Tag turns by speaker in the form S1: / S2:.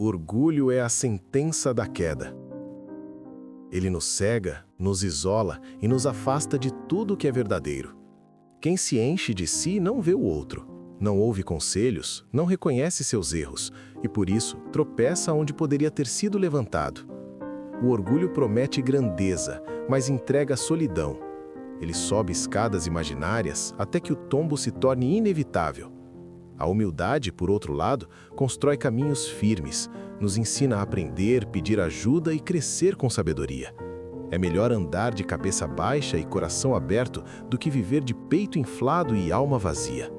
S1: Orgulho é a sentença da queda. Ele nos cega, nos isola e nos afasta de tudo que é verdadeiro. Quem se enche de si não vê o outro, não ouve conselhos, não reconhece seus erros e, por isso, tropeça onde poderia ter sido levantado. O orgulho promete grandeza, mas entrega solidão. Ele sobe escadas imaginárias até que o tombo se torne inevitável. A humildade, por outro lado, constrói caminhos firmes, nos ensina a aprender, pedir ajuda e crescer com sabedoria. É melhor andar de cabeça baixa e coração aberto do que viver de peito inflado e alma vazia.